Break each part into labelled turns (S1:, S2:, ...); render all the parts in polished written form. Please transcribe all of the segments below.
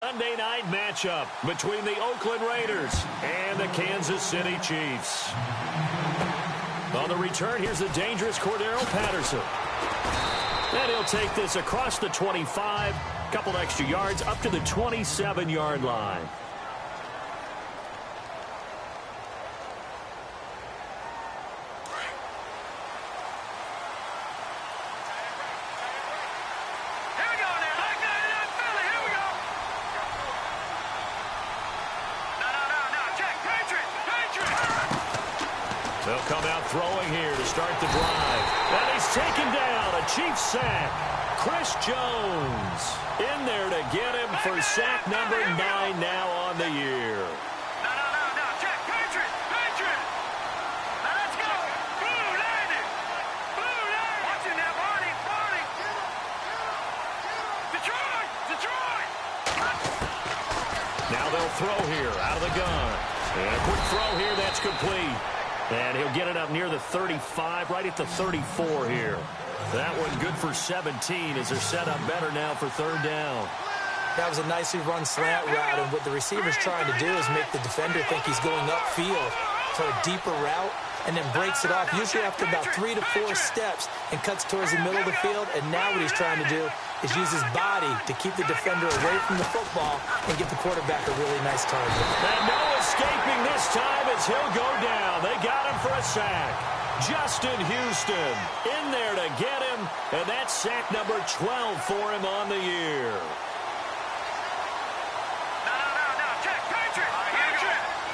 S1: Sunday night matchup between the Oakland Raiders and the Kansas City Chiefs. On the return, here's the dangerous Cordero Patterson. And he'll take this across the 25, couple extra yards up to the 27-yard line. They'll come out throwing here to start the drive. And he's taken down, a Chiefs sack. Chris Jones in there to get him for sack number 9 now on the year.
S2: No. Check. Patriot. Now let's go. Blue landed. Watching that, Barney. Detroit.
S1: Now they'll throw here out of the gun. And a quick throw here, that's complete. And he'll get it up near the 35, right at the 34 here. That one good for 17 as they're set up better now for third down.
S3: That was a nicely run slant route, and what the receiver's trying to do is make the defender think he's going upfield for a deeper route, and then breaks it off, usually after about 3 to 4 steps, and cuts towards the middle of the field. And now what he's trying to do is use his body to keep the defender away from the football and give the quarterback a really nice target.
S1: And no escaping this time as he'll go down. They got him for a sack. Justin Houston in there to get him, and that's sack number 12 for him on the year.
S2: No. Check. Patriot.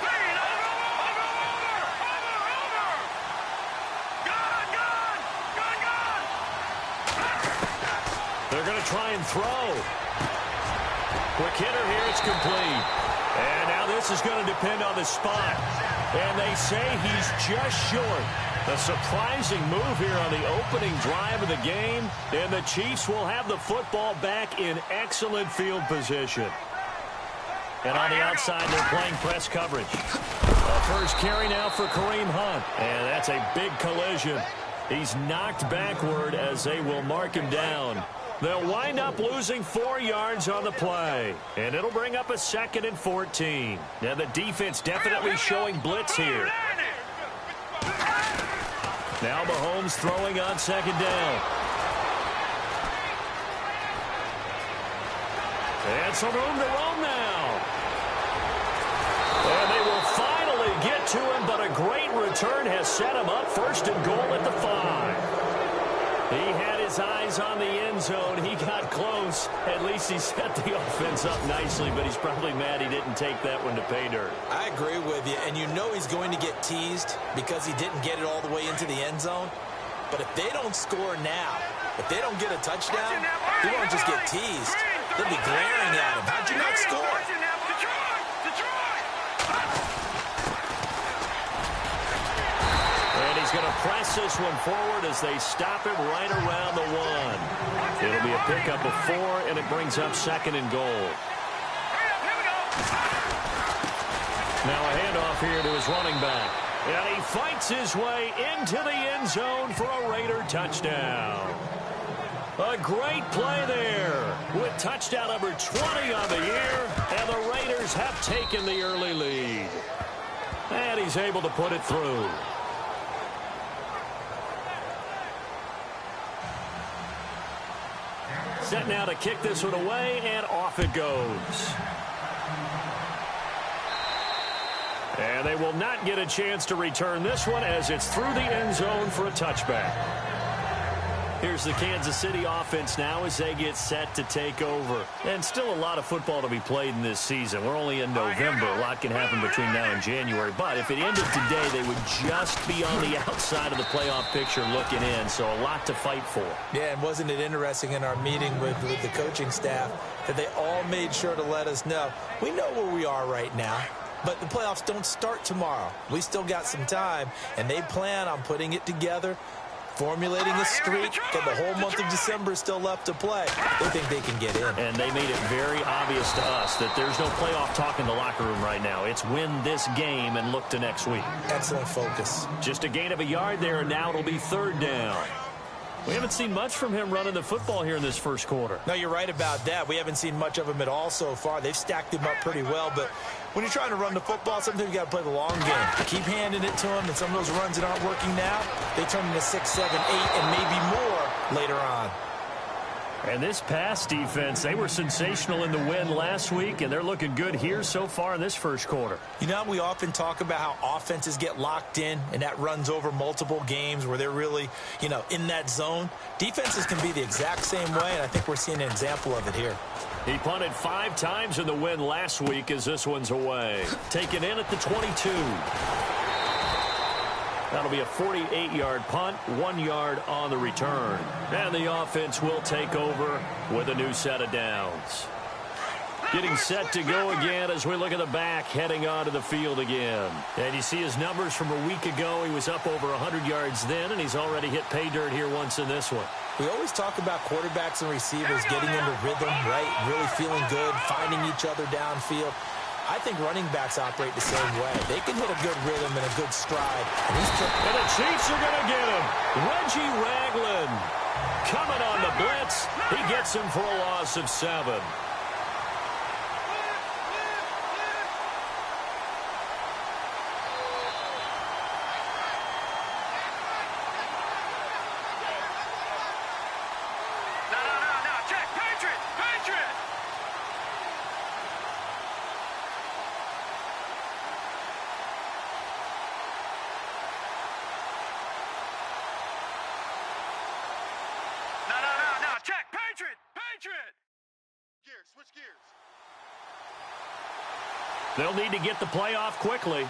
S2: Clean. Over. Gun.
S1: They're going to try and throw. Quick hitter here, it's complete. And now this is going to depend on the spot. And they say he's just short. A surprising move here on the opening drive of the game. And the Chiefs will have the football back in excellent field position. And on the outside, they're playing press coverage. A first carry now for Kareem Hunt. And that's a big collision. He's knocked backward as they will mark him down. They'll wind up losing 4 yards on the play. And it'll bring up a 2nd and 14. Now the defense definitely showing blitz here. Now Mahomes throwing on 2nd down. And some room to roam now. And they will finally get to him, but a great return has set him up 1st and goal at the 5. He had his eyes on the end zone. He got close. At least he set the offense up nicely, but he's probably mad he didn't take that one to pay dirt.
S3: I agree with you, and you know he's going to get teased because he didn't get it all the way into the end zone. But if they don't score now, if they don't get a touchdown, he won't just get teased. They'll be glaring at him. How'd you not score?
S1: And he's going to press this one forward as they stop him right around the 1. It'll be a pickup of 4, and it brings up 2nd and goal. Now a handoff here to his running back. And he fights his way into the end zone for a Raider touchdown. A great play there with touchdown number 20 on the year, and the Raiders have taken the early lead. And he's able to put it through. Set now to kick this one away, and off it goes. And they will not get a chance to return this one as it's through the end zone for a touchback. Here's the Kansas City offense now as they get set to take over. And still a lot of football to be played in this season. We're only in November. A lot can happen between now and January. But if it ended today, they would just be on the outside of the playoff picture looking in. So a lot to fight for.
S3: Yeah, and wasn't it interesting in our meeting with the coaching staff that they all made sure to let us know, we know where we are right now. But the playoffs don't start tomorrow. We still got some time, and they plan on putting it together, formulating a streak, and the whole month of December is still left to play. They think they can get in.
S1: And they made it very obvious to us that there's no playoff talk in the locker room right now. It's win this game and look to next week.
S3: Excellent focus.
S1: Just a gain of a yard there, and now it'll be 3rd down. We haven't seen much from him running the football here in this first quarter.
S3: No, you're right about that. We haven't seen much of him at all so far. They've stacked him up pretty well, but when you're trying to run the football, sometimes you got to play the long game. Keep handing it to him, and some of those runs that aren't working now, they turn into 6, 7, 8, and maybe more later on.
S1: And this pass defense, they were sensational in the win last week, and they're looking good here so far in this first quarter.
S3: You know, we often talk about how offenses get locked in, and that runs over multiple games where they're really, in that zone. Defenses can be the exact same way, and I think we're seeing an example of it here.
S1: He punted 5 times in the win last week as this one's away. Taken in at the 22. That'll be a 48-yard punt, 1 yard on the return. And the offense will take over with a new set of downs. Getting set to go again as we look at the back, heading onto the field again. And you see his numbers from a week ago. He was up over 100 yards then, and he's already hit pay dirt here once in this one.
S3: We always talk about quarterbacks and receivers getting into rhythm, right? Really feeling good, finding each other downfield. I think running backs operate the same way. They can hit a good rhythm and a good stride. And
S1: the Chiefs are going to get him. Reggie Ragland coming on the blitz. He gets him for a loss of 7. They'll need to get the play off quickly.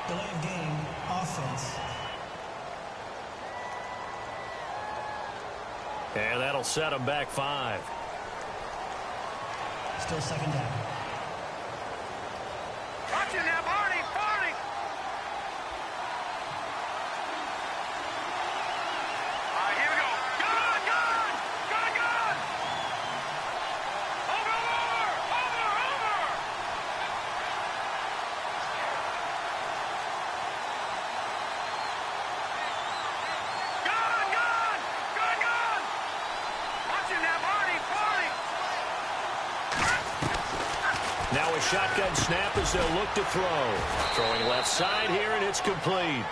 S4: Delay of game, offense.
S1: And that'll set them back 5.
S4: Still second down.
S2: Watch it now, Barney! Barney! All right, here we go. Good! Good! Good! Good! Over! Over! Over! Over! Good! Good! Good! Good! Watch it now, Barney! Barney!
S1: Now a shotgun snap as they'll look to throw. Throwing left side here, and it's complete.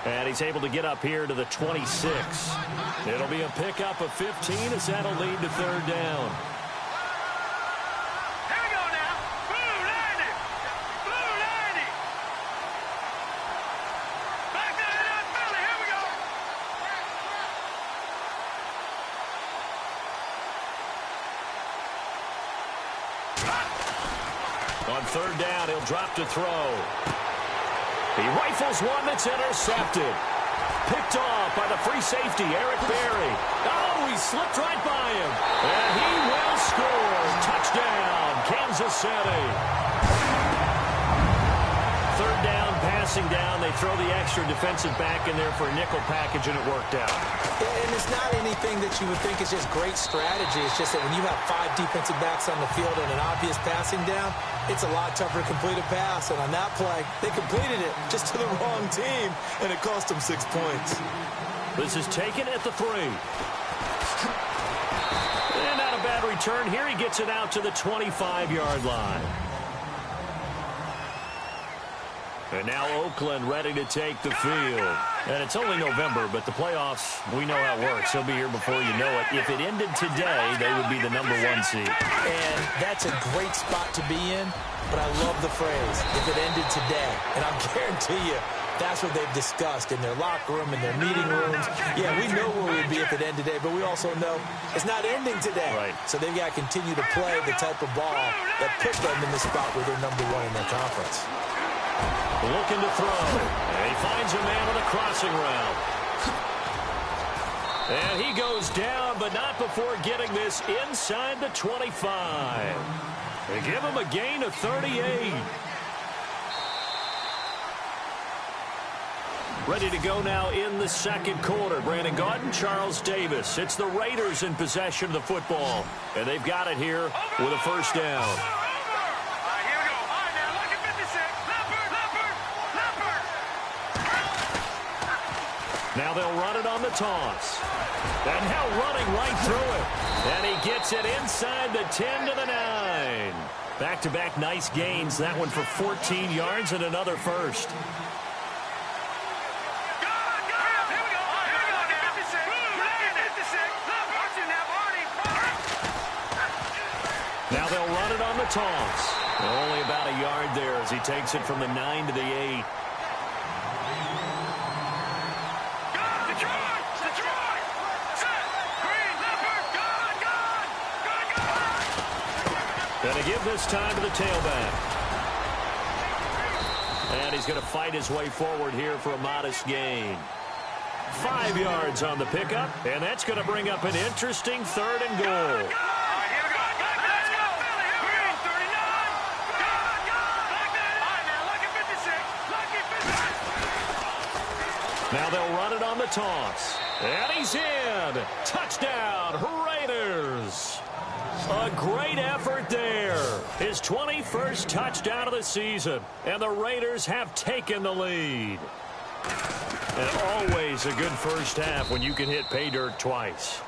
S1: And he's able to get up here to the 26. It'll be a pickup of 15 as that'll lead to third down.
S2: Here we go now. Blue 90. Blue 90. Back down to that Philly. Here we go.
S1: On third down, he'll drop to throw. He rifles one that's intercepted. Picked off by the free safety, Eric Berry. Oh, he slipped right by him. And he will score. Touchdown, Kansas City. Third down, passing down. They throw the extra defensive back in there for a nickel package, and it worked out.
S3: And it's not anything that you would think is just great strategy. It's just that when you have 5 defensive backs on the field and an obvious passing down, it's a lot tougher to complete a pass. And on that play, they completed it just to the wrong team, and it cost them 6 points.
S1: This is taken at the 3. And not a bad return here. He gets it out to the 25-yard line. And now Oakland ready to take the field. And it's only November, but the playoffs, we know how it works. They'll be here before you know it. If it ended today, they would be the number 1 seed.
S3: And that's a great spot to be in, but I love the phrase, if it ended today. And I'll guarantee you, that's what they've discussed in their locker room, in their meeting rooms. Yeah, we know where we'd be if it ended today, but we also know it's not ending today.
S1: Right.
S3: So they've got to continue to play the type of ball that put them in the spot where they're number 1 in their conference.
S1: Looking to throw. And he finds a man on a crossing route. And he goes down, but not before getting this inside the 25. They give him a gain of 38. Ready to go now in the second quarter. Brandon Gaudin, Charles Davis. It's the Raiders in possession of the football. And they've got it here with a first down.
S2: Here we go. All right, now look at 56. Leopard, Leopard.
S1: toss. And now running right through it. And he gets it inside the 10 to the 9. Back-to-back nice gains. That one for 14 yards and another first. Now they'll run it on the toss. Only about a yard there as he takes it from the 9 to the 8. Going to give this time to the tailback. And he's going to fight his way forward here for a modest gain. 5 yards on the pickup, and that's going to bring up an interesting 3rd and goal. Now they'll run it on the toss. And he's in. Touchdown, Raiders. A great effort there. His 21st touchdown of the season. And the Raiders have taken the lead. And always a good first half when you can hit pay dirt twice.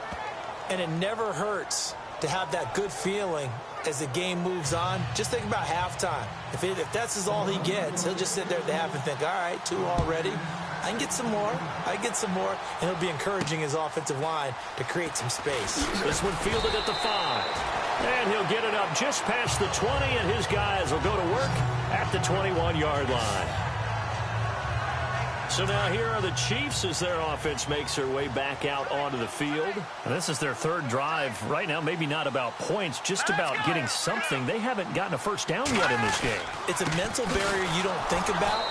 S3: And it never hurts to have that good feeling as the game moves on. Just think about halftime. If that's all he gets, he'll just sit there at the half and think, all right, 2 already. I can get some more. And he'll be encouraging his offensive line to create some space.
S1: This one fielded at the 5. And he'll get it up just past the 20, and his guys will go to work at the 21-yard line. So now here are the Chiefs as their offense makes their way back out onto the field. And this is their 3rd drive. Right now, maybe not about points, just about getting something. They haven't gotten a first down yet in this game.
S3: It's a mental barrier you don't think about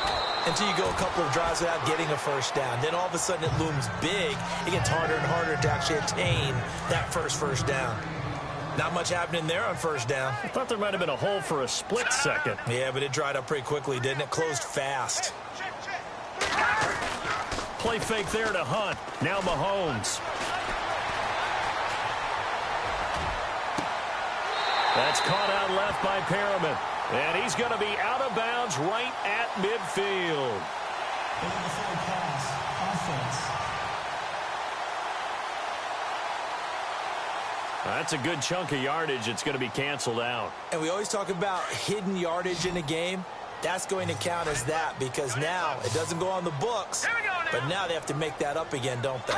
S3: until you go a couple of drives without getting a first down. Then all of a sudden it looms big. It gets harder and harder to actually attain that first down. Not much happening there on first down.
S1: I thought there might have been a hole for a split second.
S3: Yeah, but it dried up pretty quickly, didn't it? Closed fast.
S1: Play fake there to Hunt. Now Mahomes. That's caught out left by Perriman. And he's going to be out of bounds right at midfield.
S4: Pass, offense.
S1: That's a good chunk of yardage. It's going to be canceled out.
S3: And we always talk about hidden yardage in a game. That's going to count as that because now it doesn't go on the books, but now they have to make that up again, don't they?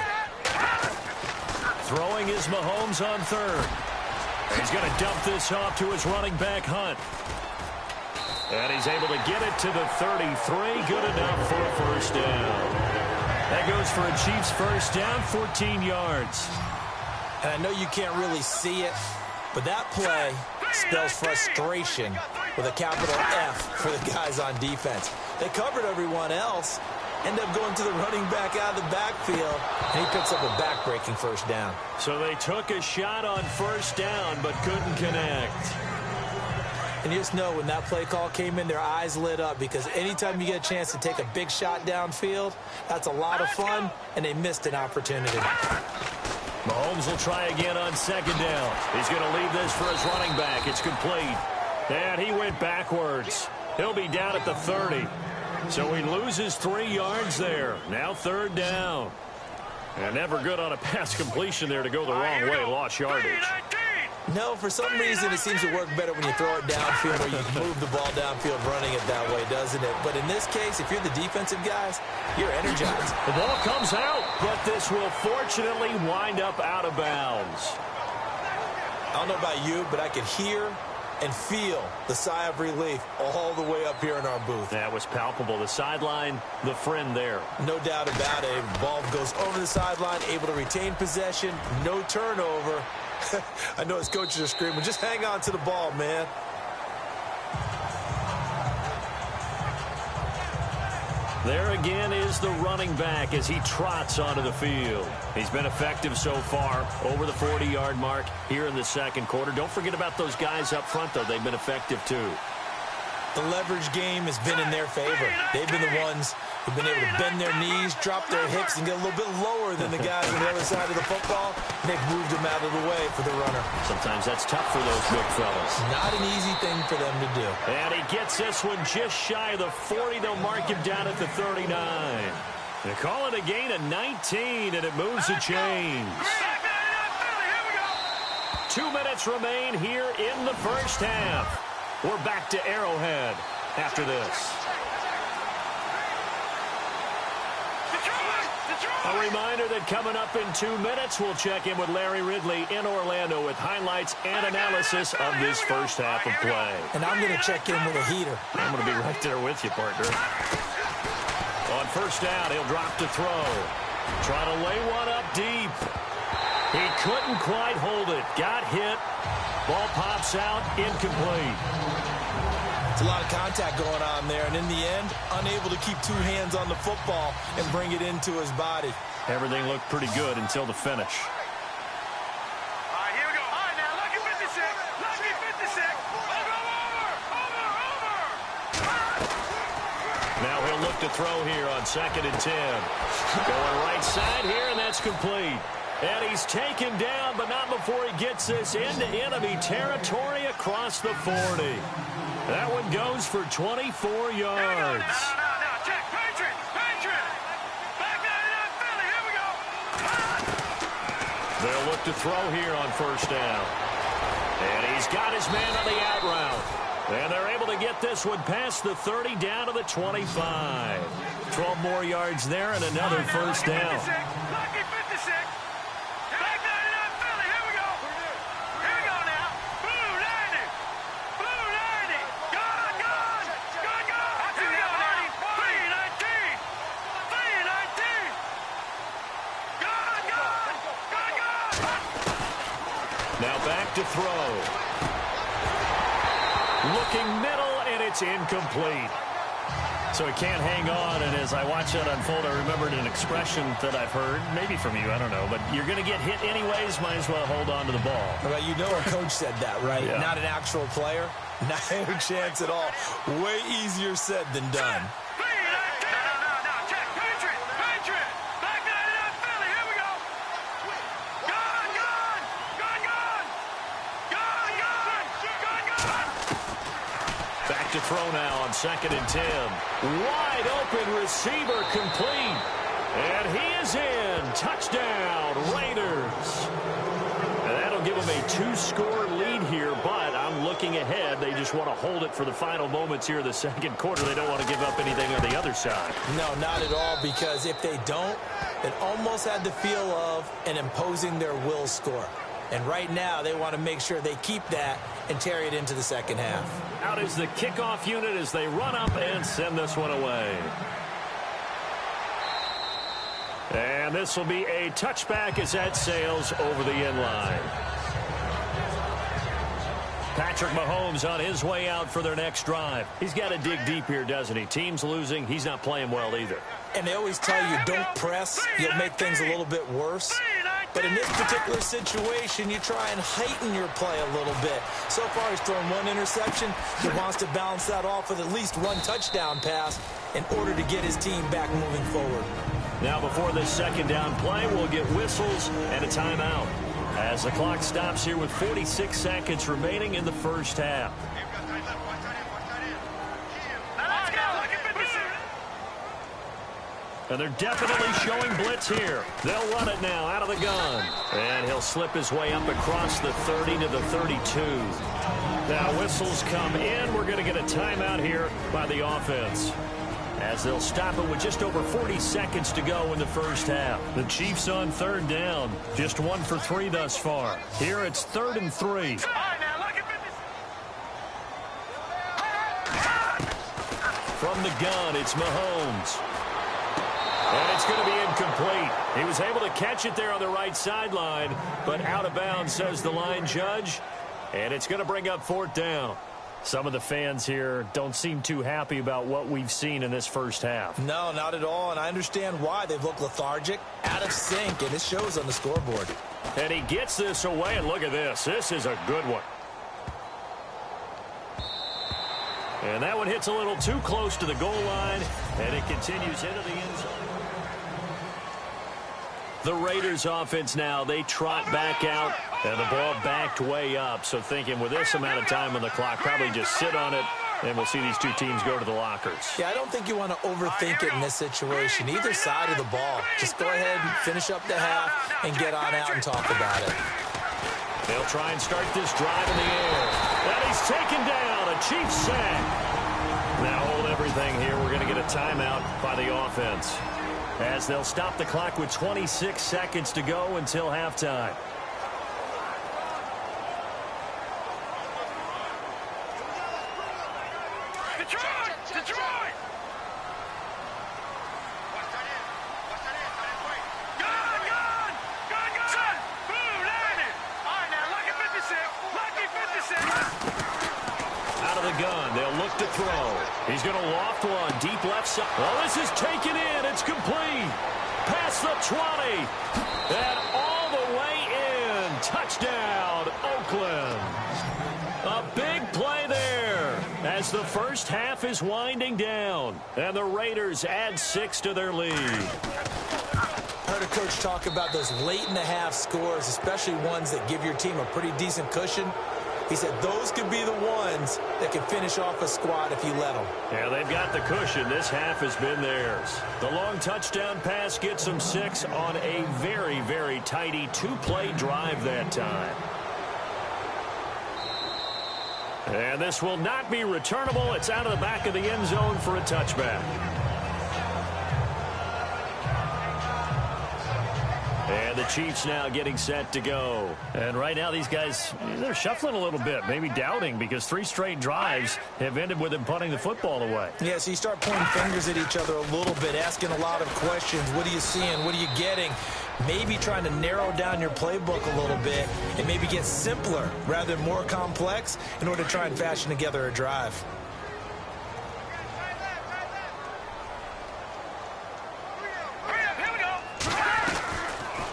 S1: Throwing is Mahomes on 3rd. He's going to dump this off to his running back, Hunt. And he's able to get it to the 33. Good enough for a first down. That goes for a Chiefs first down, 14 yards.
S3: And I know you can't really see it, but that play spells frustration with a capital F for the guys on defense. They covered everyone else, end up going to the running back out of the backfield, and he picks up a back-breaking first down.
S1: So they took a shot on first down but couldn't connect.
S3: And you just know when that play call came in, their eyes lit up because anytime you get a chance to take a big shot downfield, that's a lot of fun, and they missed an opportunity.
S1: Mahomes will try again on 2nd down. He's going to leave this for his running back. It's complete. And he went backwards. He'll be down at the 30. So he loses 3 yards there. Now 3rd down. And never good on a pass completion there to go the wrong way. Lost yardage.
S3: No, for some reason it seems to work better when you throw it downfield or you move the ball downfield running it that way, doesn't it? But in this case, if you're the defensive guys, you're energized.
S1: The ball comes out, but this will fortunately wind up out of bounds.
S3: I don't know about you, but I could hear and feel the sigh of relief all the way up here in our booth.
S1: That was palpable. The sideline, the friend there.
S3: No doubt about it. Ball goes over the sideline, able to retain possession, no turnover. I know his coaches are screaming, just hang on to the ball, man.
S1: There again is the running back as he trots onto the field. He's been effective so far, over the 40-yard mark here in the 2nd quarter. Don't forget about those guys up front, though. They've been effective, too.
S3: The leverage game has been in their favor. They've been the ones who've been able to bend their knees, drop their hips, and get a little bit lower than the guys on the other side of the football. And they've moved them out of the way for the runner.
S1: Sometimes that's tough for those big fellas.
S3: Not an easy thing for them to do.
S1: And he gets this one just shy of the 40. They'll mark him down at the 39. They call it a gain of 19, and it moves the chains. 2 minutes remain here in the first half. We're back to Arrowhead after this. A reminder that coming up in 2 minutes, we'll check in with Larry Ridley in Orlando with highlights and analysis of this first half of play.
S3: And I'm going to check in with a heater.
S1: I'm going to be right there with you, partner. On first down, he'll drop to throw. Try to lay one up deep. He couldn't quite hold it. Got hit. Ball pops out, incomplete.
S3: It's a lot of contact going on there, and in the end, unable to keep two hands on the football and bring it into his body.
S1: Everything looked pretty good until the finish.
S2: All right, here we go. All right, now, lucky 56. Lucky 56. Over.
S1: Now he'll look to throw here on 2nd and 10. Going right side here, and that's complete. And he's taken down, but not before he gets this into enemy territory across the 40. That one goes for 24 yards.
S2: Now, check. Patriot. Back down, Philly. Here we go.
S1: They'll look to throw here on first down. And he's got his man on the out route. And they're able to get this one past the 30 down to the 25. 12 more yards there and another first down.
S2: Lucky 56. Back down, Philly. Here we go. Here we go now. Blue 90. Blue 90. Gone. Here we go now. 319. 319. Gone.
S1: Now back to throw. Looking middle, and it's incomplete. So he can't hang on, and as I watch that unfold, I remembered an expression that I've heard, maybe from you, I don't know, but you're going to get hit anyways, might as well hold on to the ball.
S3: Well, you know a coach said that, right?
S1: Yeah.
S3: Not an actual player. Not a chance at all. Way easier said than done.
S2: Now, check. Patriot. Back down, Philly. Here we go. Gone.
S1: Back to throw now on 2nd and 10. Wide open receiver complete. And he is in. Touchdown, Raiders. And that'll give them a 2-score lead here, but I'm looking ahead. They just want to hold it for the final moments here of the second quarter. They don't want to give up anything on the other side.
S3: No, not at all, because if they don't, it almost had the feel of an imposing their will score. And right now, they want to make sure they keep that and carry it into the second half.
S1: Out is the kickoff unit as they run up and send this one away. And this will be a touchback as that sails over the end line. Patrick Mahomes on his way out for their next drive. He's got to dig deep here, doesn't he? Team's losing. He's not playing well either.
S3: And they always tell you, don't press. You'll make things a little bit worse. But in this particular situation, you try and heighten your play a little bit. So far, he's thrown one interception. He wants to balance that off with at least one touchdown pass in order to get his team back moving forward.
S1: Now, before this second down play, we'll get whistles and a timeout as the clock stops here with 46 seconds remaining in the first half. And they're definitely showing blitz here. They'll run it now out of the gun. And he'll slip his way up across the 30 to the 32. Now whistles come in. We're going to get a timeout here by the offense, as they'll stop it with just over 40 seconds to go in the first half. The Chiefs on third down. Just 1 for 3 thus far. Here it's 3rd and 3. From the gun, it's Mahomes. And it's going to be incomplete. He was able to catch it there on the right sideline, but out of bounds, says the line judge. And it's going to bring up 4th down. Some of the fans here don't seem too happy about what we've seen in this first half.
S3: No, not at all, and I understand why. They've looked lethargic, out of sync, and it shows on the scoreboard.
S1: And he gets this away, and look at this. This is a good one. And that one hits a little too close to the goal line, and it continues into the end zone. The Raiders offense now, they trot back out, and the ball backed way up. So thinking with this amount of time on the clock, probably just sit on it And we'll see these two teams go to the lockers.
S3: Yeah, I don't think you want to overthink it in this situation. Either side of the ball. Just go ahead and finish up the half and get on out and talk about it.
S1: They'll try and start this drive in the air. And he's taken down. A Chiefs sack. Now hold everything here. We're going to get a timeout by the offense, as they'll stop the clock with 26 seconds to go until halftime.
S2: Detroit! Detroit! Gun! Gun! Gun! Gun! Blue, landed! All right, now, lucky 56. Lucky 56.
S1: Out of the gun, they'll look to throw. He's going to loft one deep left side. Oh, this is taken in. It's complete. Past the 20. And all the way in. Touchdown, Oakland. A big play there as the first half is winding down. And the Raiders add 6 to their lead.
S3: I heard a coach talk about those late-in-the-half scores, especially ones that give your team a pretty decent cushion. He said those could be the ones that can finish off a squad if you let them.
S1: Yeah, they've got the cushion. This half has been theirs. The long touchdown pass gets them 6 on a very, very tidy 2-play drive that time. And this will not be returnable. It's out of the back of the end zone for a touchback. And the Chiefs now getting set to go. And right now these guys, they're shuffling a little bit, maybe doubting, because 3 straight drives have ended with them punting the football away.
S3: Yeah, so you start pointing fingers at each other a little bit, asking a lot of questions. What are you seeing? What are you getting? Maybe trying to narrow down your playbook a little bit and maybe get simpler rather than more complex in order to try and fashion together a drive.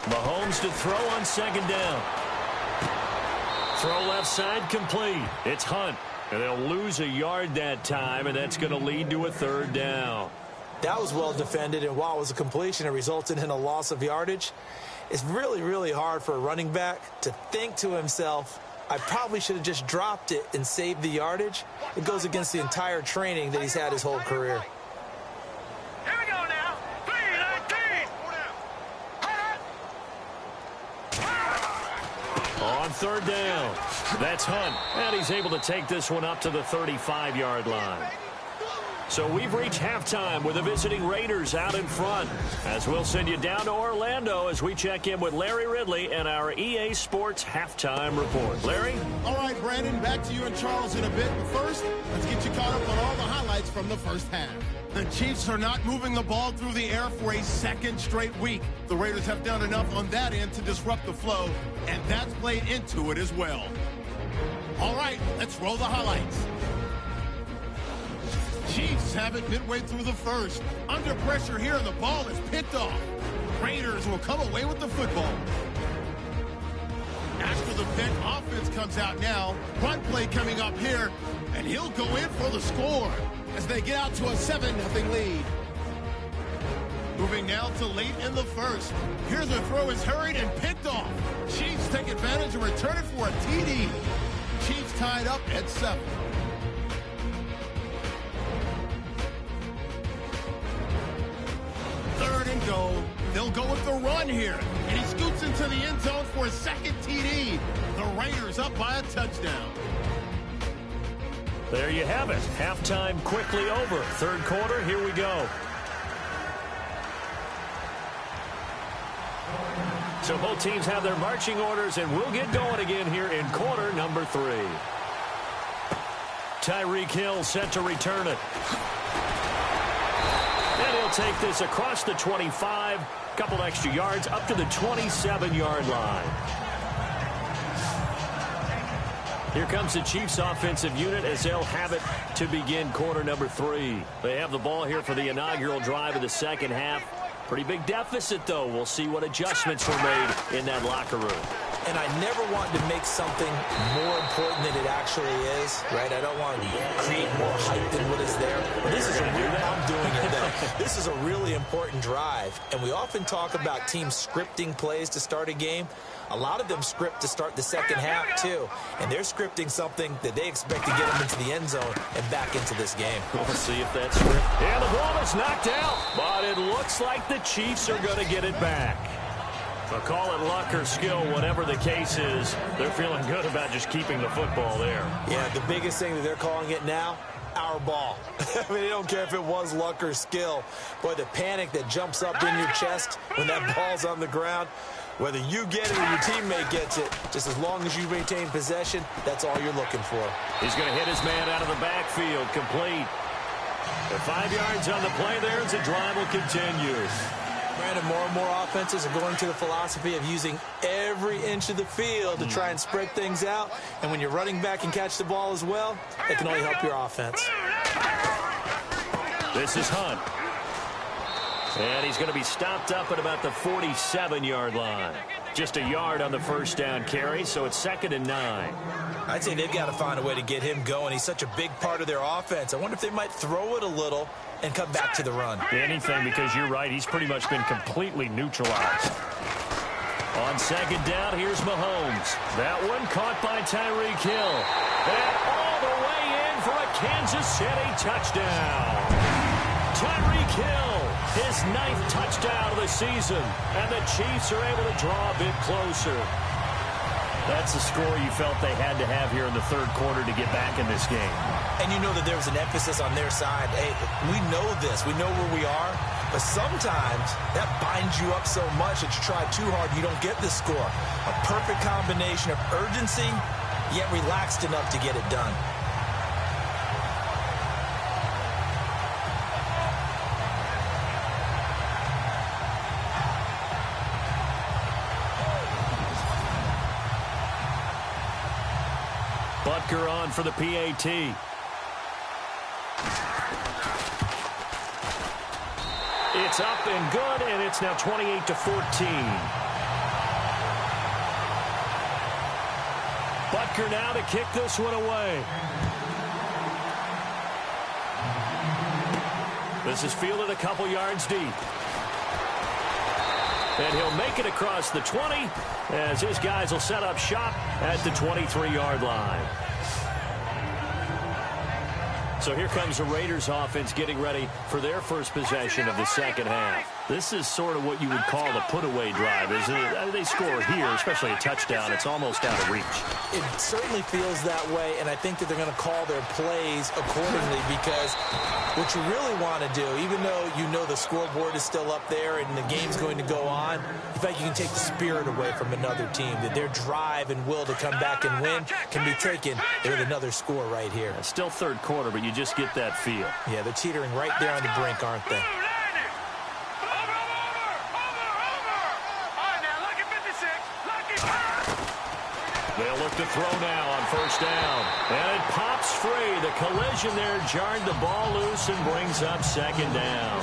S1: Mahomes to throw on second down. Throw left side complete. It's Hunt. And they'll lose a yard that time, and that's going to lead to a 3rd down.
S3: That was well defended, and while it was a completion, it resulted in a loss of yardage. It's really, really hard for a running back to think to himself, I probably should have just dropped it and saved the yardage. It goes against the entire training that he's had his whole career.
S2: Here we go now. 3-19.
S1: On 3rd down, that's Hunt. And he's able to take this one up to the 35-yard line. So we've reached halftime with the visiting Raiders out in front, as we'll send you down to Orlando as we check in with Larry Ridley and our EA Sports Halftime Report. Larry?
S5: All right, Brandon, back to you and Charles in a bit. But first, let's get you caught up on all the highlights from the first half. The Chiefs are not moving the ball through the air for a 2nd straight week. The Raiders have done enough on that end to disrupt the flow, and that's played into it as well. All right, let's roll the highlights. Chiefs have it midway through the first. Under pressure here, the ball is picked off. Raiders will come away with the football. After the pick, offense comes out now. Run play coming up here, and he'll go in for the score as they get out to a 7-0 lead. Moving now to late in the first. Here's a throw is hurried and picked off. Chiefs take advantage and return it for a TD. Chiefs tied up at 7. Third and goal. They'll go with the run here. And he scoots into the end zone for a 2nd TD. The Raiders up by a touchdown.
S1: There you have it. Halftime quickly over. 3rd quarter, here we go. So both teams have their marching orders, and we'll get going again here in quarter number 3. Tyreek Hill set to return it. And he'll take this across the 25, couple extra yards up to the 27-yard line. Here comes the Chiefs offensive unit as they'll have it to begin quarter number 3. They have the ball here for the inaugural drive of the second half. Pretty big deficit, though. We'll see what adjustments were made in that locker room.
S3: And I never want to make something more important than it actually is, right? I don't want to create more hype than what is there. But this is I'm doing it though. This is a really important drive. And we often talk about teams scripting plays to start a game. A lot of them script to start the second half, too. And they're scripting something that they expect to get them into the end zone and back into this game.
S1: We'll see if that's script. And the ball is knocked out. But it looks like the Chiefs are going to get it back. So call it luck or skill, whatever the case is, they're feeling good about just keeping the football there.
S3: Yeah, the biggest thing that they're calling it now, our ball. I mean, they don't care if it was luck or skill. Boy, the panic that jumps up in your chest when that ball's on the ground, whether you get it or your teammate gets it, just as long as you maintain possession, that's all you're looking for.
S1: He's going to hit his man out of the backfield, complete. The 5 yards on the play there as the drive will continue.
S3: Brandon, more and more offenses are going to the philosophy of using every inch of the field to try and spread things out. And when you're running back and catch the ball as well, it can only help your offense.
S1: This is Hunt. And he's going to be stopped up at about the 47-yard line. Just a yard on the first down carry, so it's 2nd and 9.
S3: I'd say they've got to find a way to get him going. He's such a big part of their offense. I wonder if they might throw it a little and come back to the run.
S1: Anything, because you're right, he's pretty much been completely neutralized. On 2nd down, here's Mahomes. That one caught by Tyreek Hill. And all the way in for a Kansas City touchdown. Tyreek Hill, his 9th touchdown of the season. And the Chiefs are able to draw a bit closer. That's the score you felt they had to have here in the third quarter to get back in this game.
S3: And you know that there was an emphasis on their side. Hey, we know this. We know where we are. But sometimes that binds you up so much that you try too hard, you don't get the score. A perfect combination of urgency, yet relaxed enough to get it done.
S1: Butker on for the PAT. It's up and good, and it's now 28-14. Butker now to kick this one away. This is fielded a couple yards deep. And he'll make it across the 20 as his guys will set up shop at the 23-yard line. So here comes the Raiders offense getting ready for their first possession of the second half. This is sort of what you would call the put-away drive, isn't it? They score here, especially a touchdown. It's almost out of reach.
S3: It certainly feels that way, and I think that they're going to call their plays accordingly because what you really want to do, even though you know the scoreboard is still up there and the game's going to go on, in fact, you can take the spirit away from another team, that their drive and will to come back and win can be taken with another score right here.
S1: It's still third quarter, but you just get that feel.
S3: Yeah, they're teetering right there on the brink, aren't they?
S1: They'll look to throw now on first down. And it pops free. The collision there jarred the ball loose and brings up second down.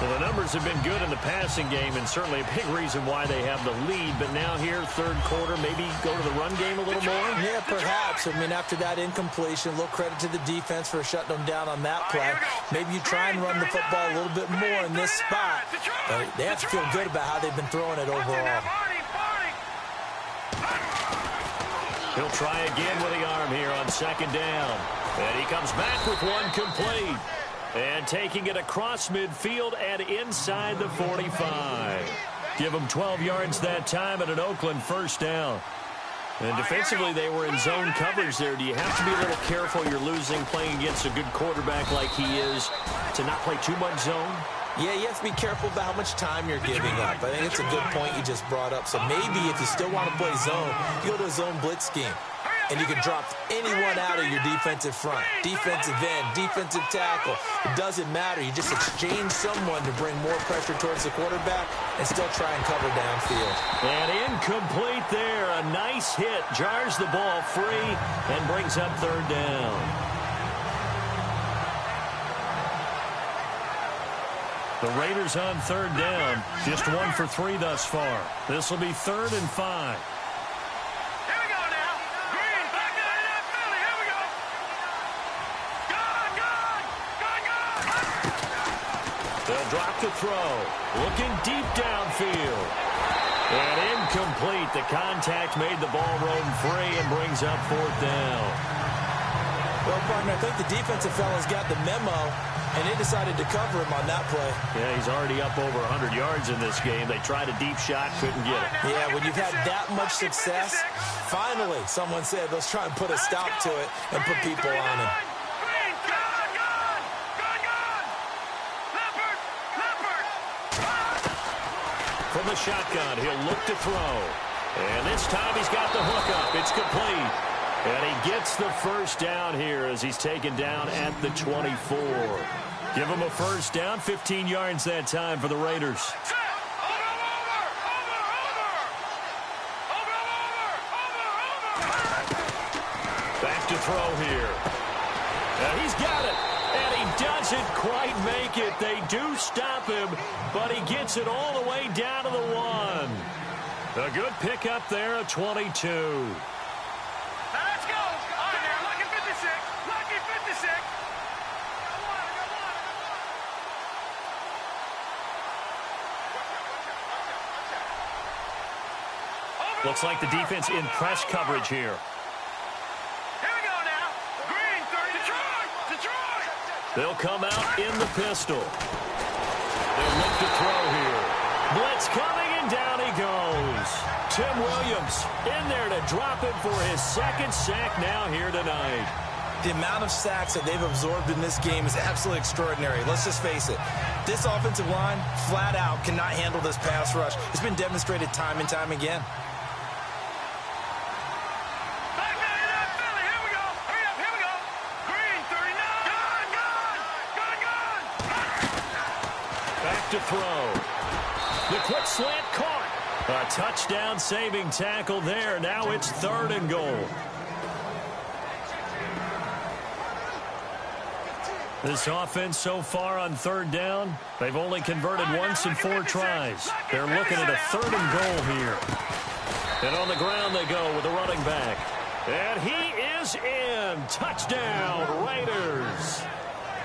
S1: So the numbers have been good in the passing game, and certainly a big reason why they have the lead. But now here, third quarter, maybe go to the run game a little more?
S3: Yeah, perhaps. I mean, after that incompletion, a little credit to the defense for shutting them down on that play. Maybe you try and run the football a little bit more in this spot. But they have to feel good about how they've been throwing it overall.
S1: He'll try again with the arm here on second down. And he comes back with one complete. And taking it across midfield and inside the 45. Give him 12 yards that time at an Oakland first down. And defensively, they were in zone coverage there. Do you have to be a little careful? You're losing playing against a good quarterback like he is to not play too much zone?
S3: Yeah, you have to be careful about how much time you're giving up. I think it's a good point you just brought up. So maybe if you still want to play zone, you go to a zone blitz scheme. And you can drop anyone out of your defensive front. Defensive end, defensive tackle. It doesn't matter. You just exchange someone to bring more pressure towards the quarterback and still try and cover downfield.
S1: And incomplete there. A nice hit. Jars the ball free and brings up third down. The Raiders on third down. Just 1 for 3 thus far. This will be 3rd and 5.
S2: Here we go now. Green, back down in that Philly. Here we go. Good.
S1: They'll drop to throw. Looking deep downfield. And incomplete. The contact made the ball roam free and brings up 4th down.
S3: Well, partner, I think the defensive fellas got the memo, and they decided to cover him on that play.
S1: Yeah, he's already up over 100 yards in this game. They tried a deep shot, couldn't get it.
S3: Yeah, when you've had that much success, finally, someone said, let's try and put a stop to it and put people on him.
S2: Green, good. Leopard.
S1: From the shotgun, he'll look to throw. And this time he's got the hook up. It's complete. And he gets the first down here as he's taken down at the 24. Give him a first down, 15 yards that time for the Raiders. Back to throw here. And he's got it. And he doesn't quite make it. They do stop him, but he gets it all the way down to the 1. A good pickup there, a 22. Looks like the defense in press coverage here.
S2: Here we go now. Green, 30. Detroit.
S1: They'll come out in the pistol. They'll look to throw here. Blitz coming, and down he goes. Tim Williams in there to drop him for his 2nd sack now here tonight.
S3: The amount of sacks that they've absorbed in this game is absolutely extraordinary. Let's just face it. This offensive line, flat out, cannot handle this pass rush. It's been demonstrated time and time again.
S1: To throw. The quick slant caught. A touchdown saving tackle there. Now it's 3rd and goal. This offense so far on 3rd down, they've only converted once in 4 tries. They're looking at a 3rd and goal here. And on the ground they go with the running back. And he is in. Touchdown, Raiders.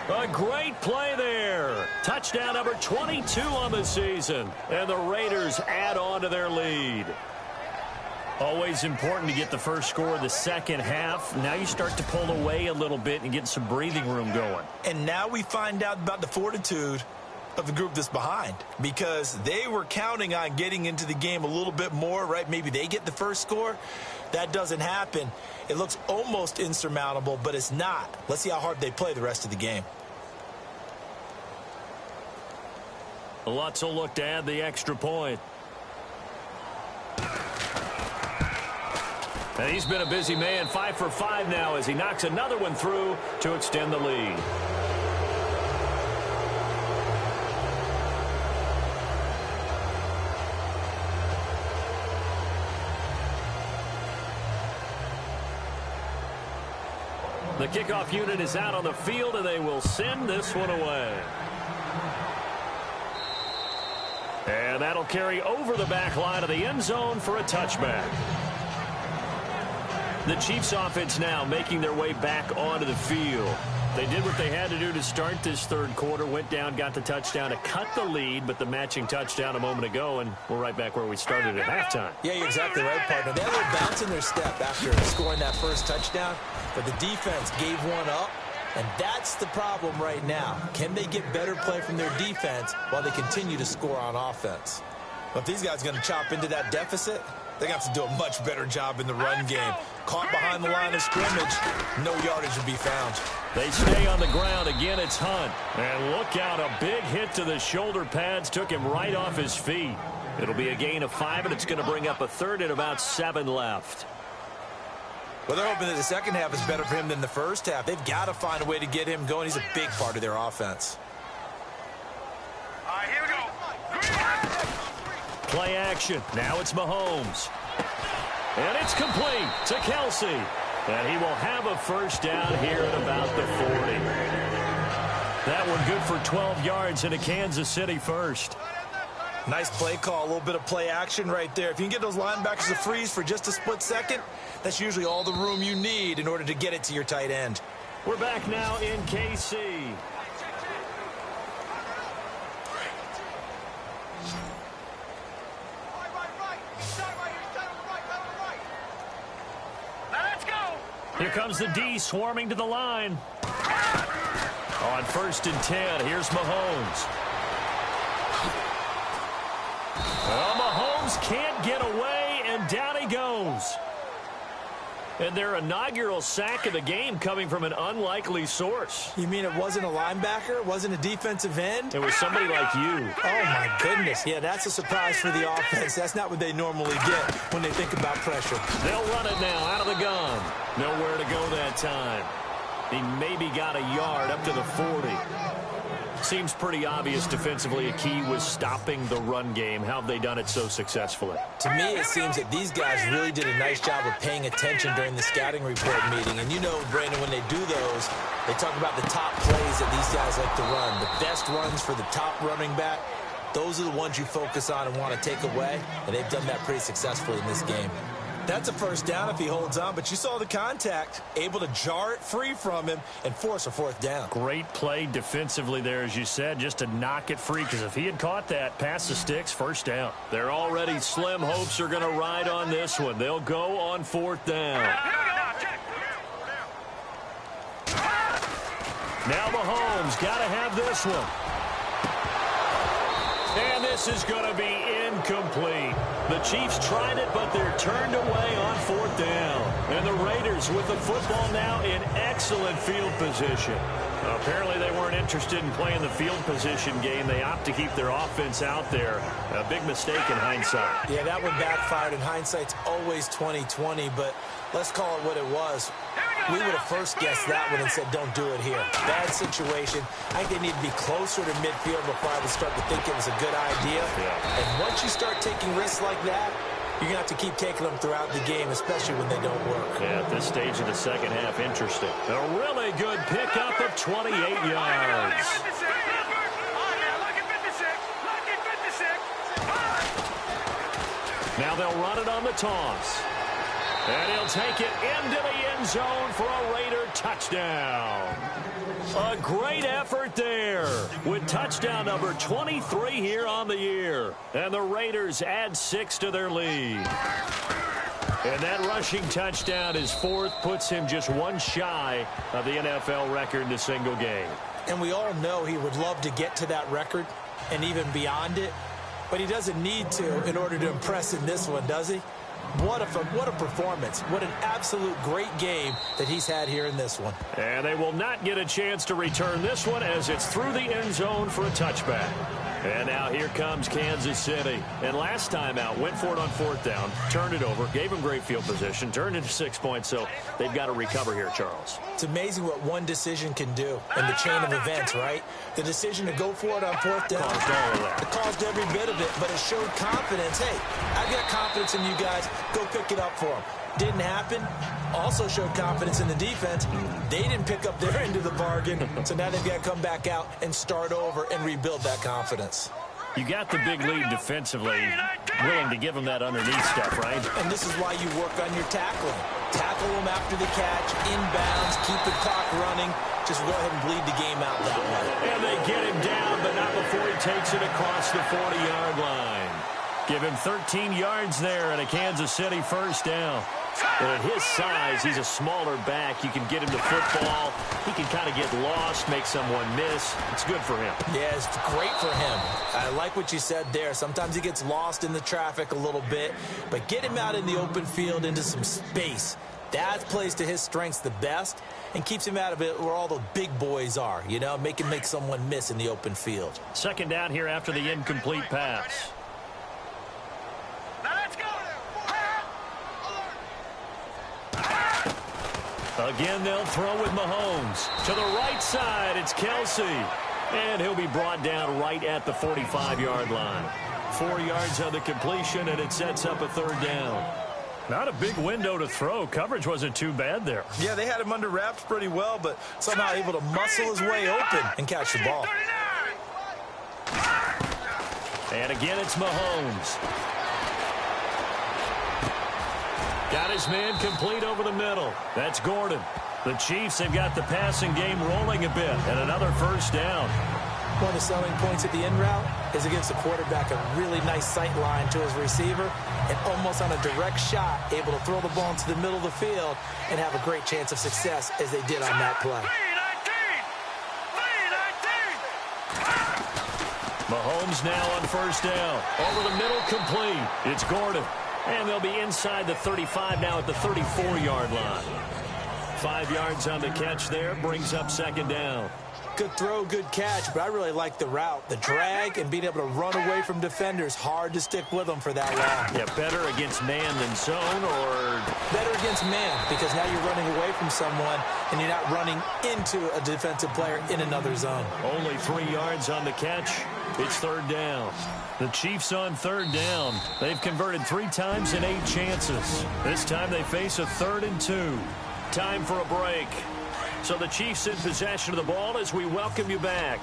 S1: A great play there. Touchdown number 22 on the season. And the Raiders add on to their lead. Always important to get the first score of the second half. Now you start to pull away a little bit and get some breathing room going.
S3: And now we find out about the fortitude of the group that's behind, because they were counting on getting into the game a little bit more, right? Maybe they get the first score. That doesn't happen. It looks almost insurmountable, but it's not. Let's see how hard they play the rest of the game.
S1: Lutz will look to add the extra point. And he's been a busy man, 5 for 5 now as he knocks another one through to extend the lead. The kickoff unit is out on the field, and they will send this one away. And that'll carry over the back line of the end zone for a touchback. The Chiefs offense now making their way back onto the field. They did what they had to do to start this third quarter, went down, got the touchdown to cut the lead, but the matching touchdown a moment ago, and we're right back where we started at halftime.
S3: Yeah, you're exactly right, partner. They had a little bounce in their step after scoring that first touchdown, but the defense gave one up, and that's the problem right now. Can they get better play from their defense while they continue to score on offense? But if these guys are going to chop into that deficit, they got to do a much better job in the run game. Caught behind the line of scrimmage, no yardage to be found.
S1: They stay on the ground. Again, it's Hunt. And look out, a big hit to the shoulder pads. Took him right off his feet. It'll be a gain of 5, and it's going to bring up a third and about 7 left.
S3: Well, they're hoping that the second half is better for him than the first half. They've got to find a way to get him going. He's a big part of their offense.
S2: All right, here we go.
S1: Play action. Now it's Mahomes. And it's complete to Kelsey. And he will have a first down here at about the 40. That one good for 12 yards into Kansas City first.
S3: Nice play call, a little bit of play action right there. If you can get those linebackers to freeze for just a split second, that's usually all the room you need in order to get it to your tight end.
S1: We're back now in KC.
S2: Let's go.
S1: Here comes the D swarming to the line. On 1st and 10, here's Mahomes. Well, Mahomes can't get away, and down he goes. And their inaugural sack of the game coming from an unlikely source.
S3: You mean it wasn't a linebacker? It wasn't a defensive end?
S1: It was somebody like you.
S3: Oh, my goodness. Yeah, that's a surprise for the offense. That's not what they normally get when they think about pressure.
S1: They'll run it now out of the gun. Nowhere to go that time. He maybe got a yard up to the 40. Seems pretty obvious defensively a key was stopping the run game. How have they done it so successfully?
S3: To me, it seems that these guys really did a nice job of paying attention during the scouting report meeting. And you know, Brandon, when they do those, they talk about the top plays that these guys like to run. The best runs for the top running back, those are the ones you focus on and want to take away. And they've done that pretty successfully in this game. That's a first down if he holds on, but you saw the contact, able to jar it free from him and force a 4th down.
S1: Great play defensively there, as you said, just to knock it free, because if he had caught that, pass the sticks, 1st down. They're already slim hopes are going to ride on this one. They'll go on 4th down. Now Mahomes got to have this one. And this is going to be incomplete. The Chiefs tried it, but they're turned away on 4th down. And the Raiders with the football now in excellent field position. Apparently they weren't interested in playing the field position game. They opt to keep their offense out there. A big mistake in hindsight.
S3: Yeah, that one backfired, and hindsight's always 20/20, but let's call it what it was. We would have first guessed that one and said, don't do it here. Bad situation. I think they need to be closer to midfield before I would start to think it was a good idea.
S1: Yeah.
S3: And once you start taking risks like that, you're going to have to keep taking them throughout the game, especially when they don't work.
S1: Yeah, at this stage of the second half, interesting. A really good pickup of 28 yards. Now they'll run it on the toss. And he'll take it into the end zone for a Raider touchdown. A great effort there with touchdown number 23 here on the year. And the Raiders add 6 to their lead. And that rushing touchdown, his 4th, puts him just one shy of the NFL record in a single game.
S3: And we all know he would love to get to that record and even beyond it. But he doesn't need to in order to impress in this one, does he? What a performance. What an absolute great game that he's had here in this one.
S1: And they will not get a chance to return this one as it's through the end zone for a touchback. And now here comes Kansas City. And last time out, went for it on 4th down, turned it over, gave them great field position, turned into 6 points, so they've got to recover here, Charles.
S3: It's amazing what one decision can do in the chain of events, right? The decision to go for it on 4th down.
S1: Caused all of that.
S3: It caused every bit of it, but it showed confidence. Hey, I've got confidence in you guys. Go pick it up for them. Didn't happen. Also showed confidence in the defense. They didn't pick up their end of the bargain, so now they've got to come back out and start over and rebuild that confidence.
S1: You got the big lead defensively, willing to give them that underneath stuff, right?
S3: And this is why you work on your tackling. Tackle them after the catch, inbounds, keep the clock running. Just go ahead and bleed the game out that way.
S1: And they get him down, but not before he takes it across the 40-yard line. Give him 13 yards there and a Kansas City 1st down. And at his size, he's a smaller back. You can get him the football. He can kind of get lost, make someone miss. It's good for him.
S3: Yeah, it's great for him. I like what you said there. Sometimes he gets lost in the traffic a little bit, but get him out in the open field into some space. That plays to his strengths the best and keeps him out of it where all the big boys are, you know, make him make someone miss in the open field.
S1: 2nd down here after the incomplete pass. Again, they'll throw with Mahomes. To the right side, it's Kelsey. And he'll be brought down right at the 45-yard line. 4 yards on the completion, and it sets up a 3rd down. Not a big window to throw. Coverage wasn't too bad there.
S3: Yeah, they had him under wraps pretty well, but somehow able to muscle his way open and catch the ball.
S1: And again, it's Mahomes. Got his man complete over the middle. That's Gordon. The Chiefs have got the passing game rolling a bit, and another first down.
S3: One of the selling points at the end route is against the quarterback, a really nice sight line to his receiver, and almost on a direct shot, able to throw the ball into the middle of the field and have a great chance of success as they did on that play.
S1: Mahomes now on first down. Over the middle, complete. It's Gordon. And they'll be inside the 35 now at the 34-yard line. 5 yards on the catch there, brings up second down.
S3: Good throw, good catch, but I really like the route. The drag and being able to run away from defenders, hard to stick with them for that long.
S1: Yeah, better against man than zone, or?
S3: Better against man, because now you're running away from someone and you're not running into a defensive player in another zone.
S1: Only 3 yards on the catch. It's third down. The Chiefs on third down. They've converted 3 times in 8 chances. This time they face a 3rd and 2. Time for a break. So the Chiefs in possession of the ball as we welcome you back.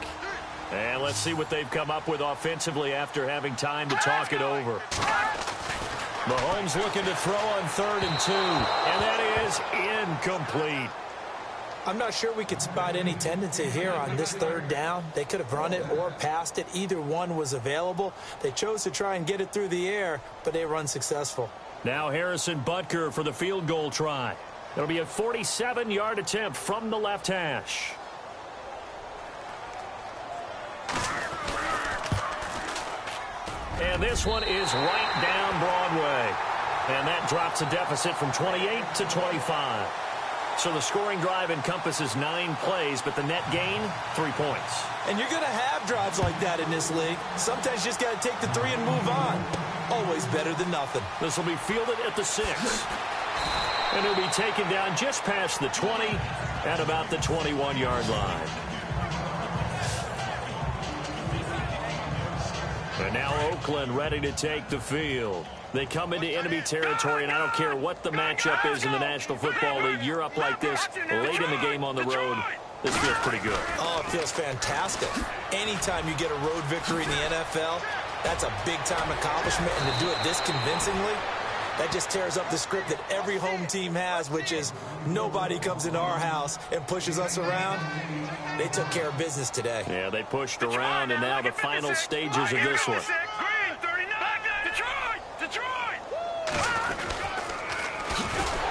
S1: And let's see what they've come up with offensively after having time to talk it over. Mahomes looking to throw on 3rd and 2. And that is incomplete.
S3: I'm not sure we could spot any tendency here on this third down. They could have run it or passed it. Either one was available. They chose to try and get it through the air, but they were unsuccessful.
S1: Now Harrison Butker for the field goal try. It'll be a 47-yard attempt from the left hash. And this one is right down Broadway. And that drops a deficit from 28 to 25. So the scoring drive encompasses 9 plays, but the net gain, 3 points.
S3: And you're going to have drives like that in this league. Sometimes you just got to take the 3 and move on. Always better than nothing.
S1: This will be fielded at the 6. And it'll be taken down just past the 20 at about the 21-yard line. And now Oakland ready to take the field. They come into enemy territory, and I don't care what the matchup is in the National Football League. You're up like this late in the game on the road. This feels pretty good.
S3: Oh, it feels fantastic. Anytime you get a road victory in the NFL, that's a big-time accomplishment, and to do it this convincingly, that just tears up the script that every home team has, which is nobody comes into our house and pushes us around. They took care of business today.
S1: Yeah, they pushed around, and now the final stages of this one.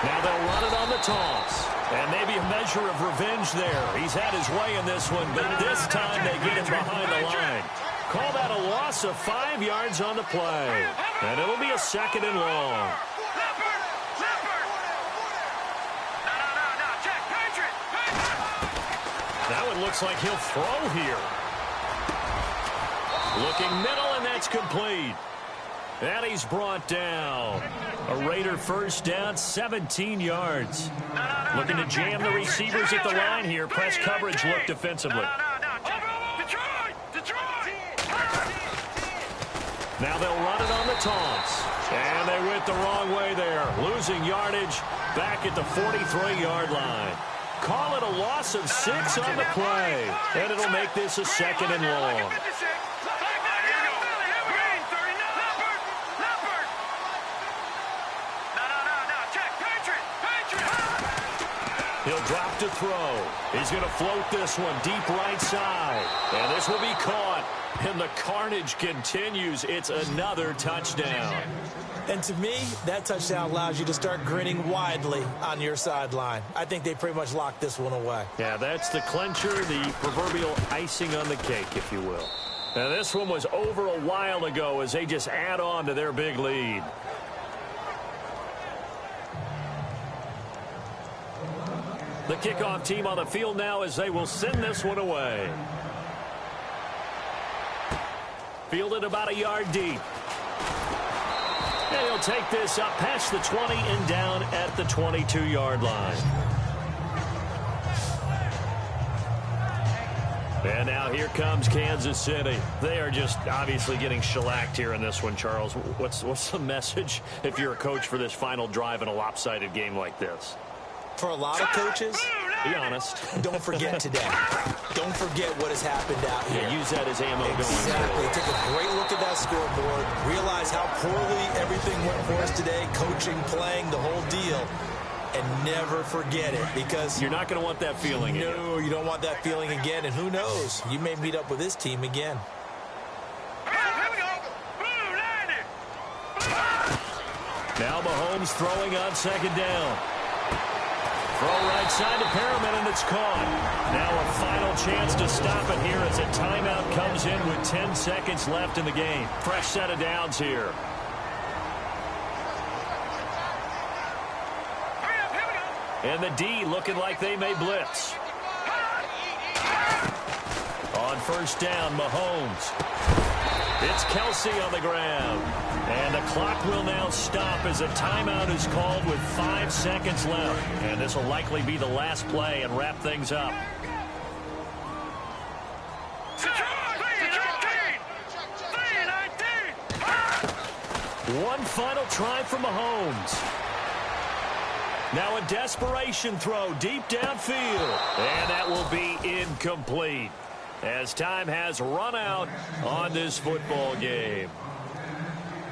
S1: Now they'll run it on the toss. And maybe a measure of revenge there. He's had his way in this one, but this time they get him behind the line. Call that a loss of 5 yards on the play. And it'll be a 2nd and long. Now it looks like he'll throw here. Looking middle, and that's complete. And he's brought down. A Raider first down, 17 yards. Looking to jam the receivers at the line here. Press coverage look defensively. Now they'll run it on the toss. And they went the wrong way there. Losing yardage back at the 43-yard line. Call it a loss of 6 on the play. And it'll make this a 2nd and long. He'll drop to throw. He's going to float this one deep right side. And this will be caught. And the carnage continues. It's another touchdown.
S3: And to me, that touchdown allows you to start grinning widely on your sideline. I think they pretty much locked this one away.
S1: Yeah, that's the clincher, the proverbial icing on the cake, if you will. Now, this one was over a while ago as they just add on to their big lead. The kickoff team on the field now as they will send this one away. Fielded about a yard deep. And he'll take this up past the 20 and down at the 22-yard line. And now here comes Kansas City. They are just obviously getting shellacked here in this one, Charles. What's the message if you're a coach for this final drive in a lopsided game like this?
S3: For a lot of coaches,
S1: be honest.
S3: Don't forget today. Don't forget what has happened out here.
S1: Yeah, use that as ammo going.
S3: Exactly. Take a great look at that scoreboard. Realize how poorly everything went for us today. Coaching, playing, the whole deal. And never forget it, because
S1: you're not going to want that feeling again.
S3: No, you don't want that feeling again. And who knows? You may meet up with this team again.
S2: Here we go. Boom, 90.
S1: Now Mahomes throwing on second down. Throw right side to Perriman, and it's caught. Now a final chance to stop it here as a timeout comes in with 10 seconds left in the game. Fresh set of downs here. And the D looking like they may blitz. On first down, Mahomes. It's Kelsey on the ground. And the clock will now stop as a timeout is called with 5 seconds left. And this will likely be the last play and wrap things up. One final try for Mahomes. Now a desperation throw deep downfield. And that will be incomplete as time has run out on this football game.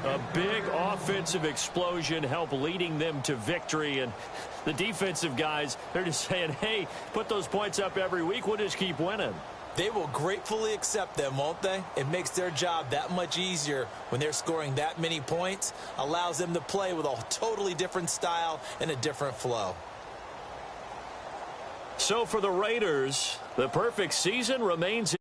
S1: A big offensive explosion helped leading them to victory. And the defensive guys, they're just saying, hey, put those points up every week. We'll just keep winning.
S3: They will gratefully accept them, won't they? It makes their job that much easier when they're scoring that many points. Allows them to play with a totally different style and a different flow.
S1: So for the Raiders, the perfect season remains